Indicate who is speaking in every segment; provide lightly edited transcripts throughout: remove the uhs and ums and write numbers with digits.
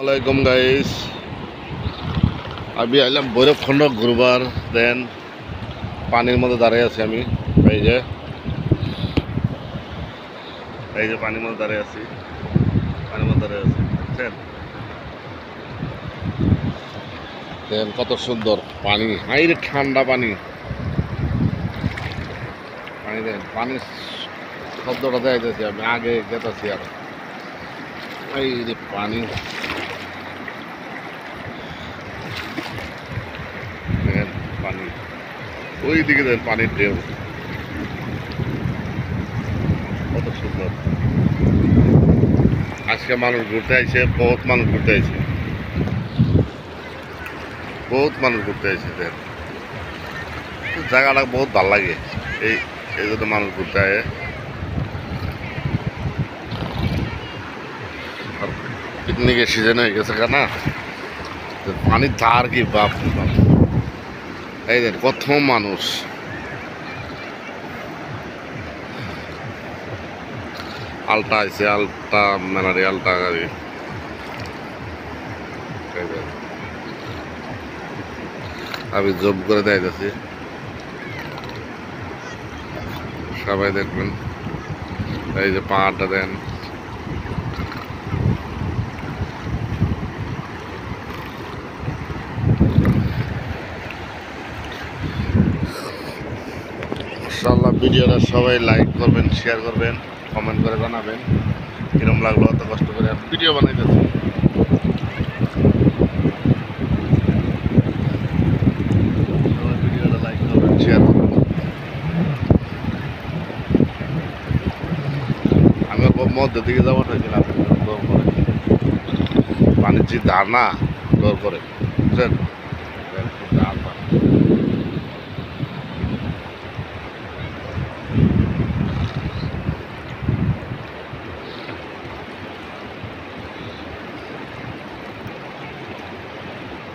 Speaker 1: আসসালামাইকুম গাইস, আমি আইলাম ভৈরবখণ্ড ঘুরবার। দেন পানির মধ্যে দাঁড়িয়ে আছি আমি। এই যে পানির মধ্যে দাঁড়িয়ে আছি, পানির মধ্যে দাঁড়িয়ে আছি, বুঝছেন? দেন কত সুন্দর পানি, হাইরে ঠান্ডা পানি। পানি দেন, পানির শব্দটা দেওয়া যাচ্ছে, আমি আগে গেতেছি আর এই যে পানি দেখেন, পানি ওই দিকে দেন, পানির ঢেউ কত সুন্দর। আজকে মানুষ ঘুরতে আইছে, বহুত মানুষ ঘুরতে আইছে, বহুত মানুষ ঘুরতে আইছে। দেন জায়গাটা বহুত ভালো লাগে, এই এই জন্য মানুষ ঘুরতে আয়। আর পিকনিকের সিজন হয়ে গেছে না, পানির ধার কি বাপ রে বাপ। এই দেন কত মানুষ, আলটা আইছে, আলটা মেলারি, আলটা গাড়ি। আমি জব করে দেয় যাচ্ছি, সবাই দেখবেন। এই যে পাহাড়টা দেন, ইনশাআল্লাহ ভিডিওটা সবাই লাইক করবেন, শেয়ার করবেন, কমেন্ট করে জানাবেন কিরম লাগলো। অত কষ্ট করে ভিডিও বানাইতেছি। সবাই ভিডিওটা লাইক করবেন, শেয়ার করবেন। আমি মধ্যে দিকে যাবো ঠাইছিলাম, ডর করে পানির যে ধার না, ডর করে, বুঝছেন?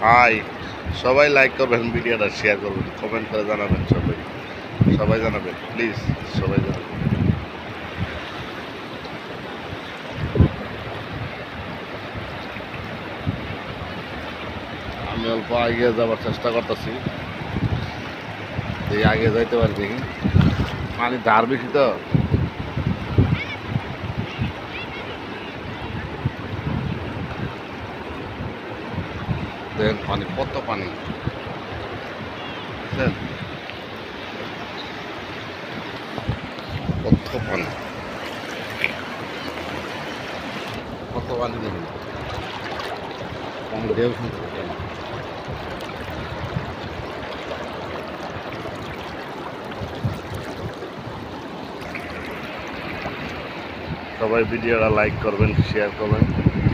Speaker 1: হাই, সবাই লাইক করবেন, ভিডিওটা শেয়ার করবেন, কমেন্ট করে জানাবেন। সবাই সবাই জানাবেন, প্লিজ সবাই জানাবেন। আমি অল্প আগে যাওয়ার চেষ্টা করতেছি, এই আগে যাইতে পারি দেখি। পানি ধার বেশি তো, দেখেন পানি কত পানি, বুঝছেন? কত পানি, কত পানি দেখুন, পানি ঢেউ শুনতে। সবাই ভিডিওটা লাইক করবেন, শেয়ার করবেন,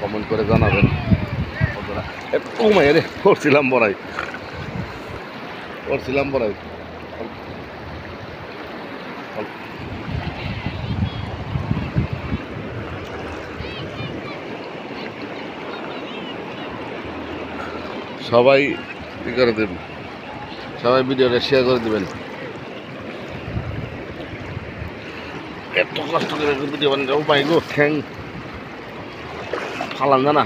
Speaker 1: কমেন্ট করে জানাবেন। ও মায়ের করছিলাম বড়াই, করছিলাম বড়াই। সবাই কি করে দেবেন, সবাই ভিডিওটা শেয়ার করে দেবেন। এত কষ্ট করে ভিডিও বানিয়ে, ও মাই গো, ঠ্যাং ফালাম জানা,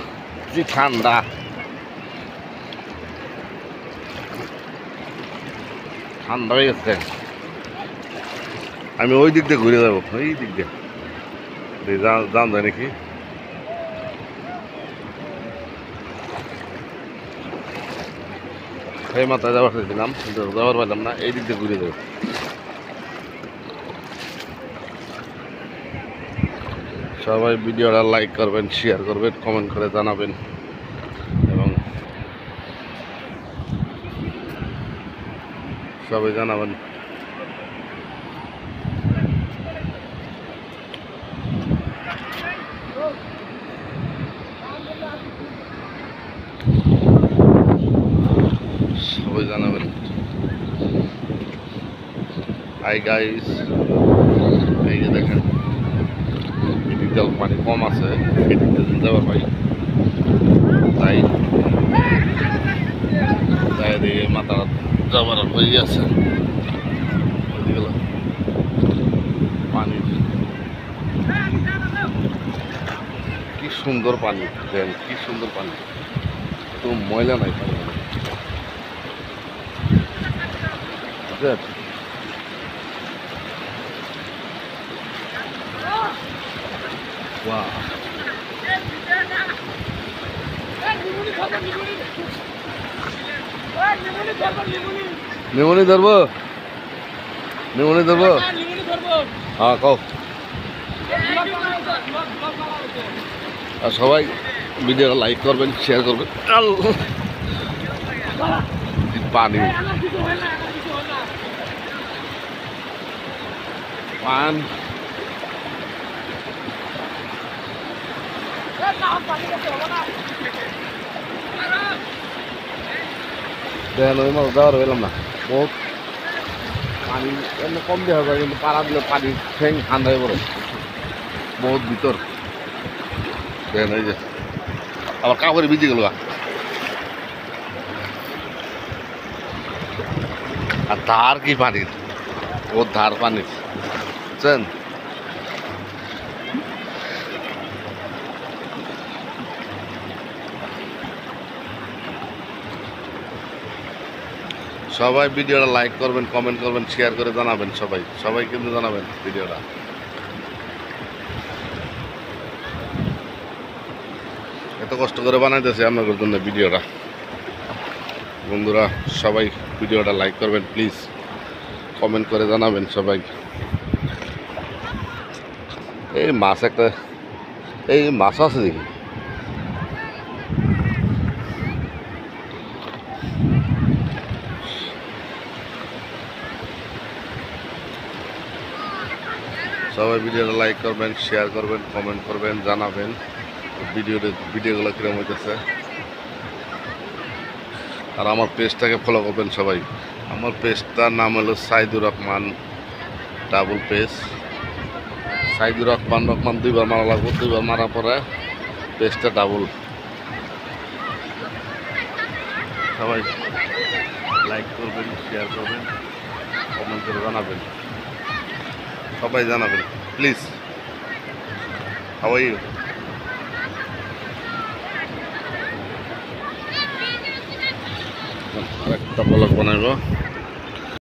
Speaker 1: কি ঠান্ডা, ঠান্ডা হয়ে গেছে। আমি ওই দিক দিয়ে ঘুরে যাবো, ওই দিক দিয়ে যান যায় নাকি। এই মাথায় যাওয়ার চাইছিলাম, কিন্তু যাওয়ার পাইলাম না, এই দিক দিয়ে ঘুরে যাবো। সবাই ভিডিওটা লাইক করবেন, শেয়ার করবেন, কমেন্ট করে জানাবেন এবং সবাই জানাবেন। সবাই জানাবেন। হাই গাইস, এই যে দেখেন এদিক দিয়ে পানি কম আছে, এদিক দিয়ে যাওয়ার পাই, তাই তাই দিয়ে মাথা যাবার হয়ে গেছে। পানি কি সুন্দর পানি, দেন কি সুন্দর পানি, তো ময়লা নাই পানি, বুঝলেন? Wow. নিমনি ধরবো, নিমনি ধরবো, হ্যাঁ কও। আর সবাই ভিডিওটা লাইক করবেন, শেয়ার করবেন। পানি পান দেখেন ওই মাছ দেওয়ার পেলাম না, বহুত পানি এমনি কম দেওয়া যায়, কিন্তু পাড়া দিলে পানি ঠেং ঠান্ডা হয়ে পড়ে, বহুত ভিতর। দেখেন এই যে আবার কাপড়ে ভিজে গেল, আর ধার কি পানির, ও ধার পানির, বুঝছেন? সবাই ভিডিওটা লাইক করবেন, কমেন্ট করবেন, শেয়ার করে জানাবেন, সবাই সবাই কিন্তু জানাবেন ভিডিওটা। এত কষ্ট করে বানাইতেছি আপনাদের জন্য ভিডিওটা। বন্ধুরা সবাই ভিডিওটা লাইক করবেন প্লিজ, কমেন্ট করে জানাবেন সবাই। এই মাছ একটা, এই মাছ আছে দেখি, সবাই ভিডিওটা লাইক করবেন, শেয়ার করবেন, কমেন্ট করবেন, জানাবেন ভিডিওগুলো কিরকম হইতেছে। আর আমার পেজটাকে ফলো করবেন সবাই। আমার পেজটার নাম হলো সাইদুর রহমান ডাবল পেজ। সাইদুর রহমান দুইবার মারা লাগবে, দুইবার মারা পরে পেজটা ডাবল। সবাই লাইক করবেন, শেয়ার করবেন, কমেন্ট করে জানাবেন, সবাই জানাবেন প্লিজ। How are you? আরেকটা ব্লগ বানাইব।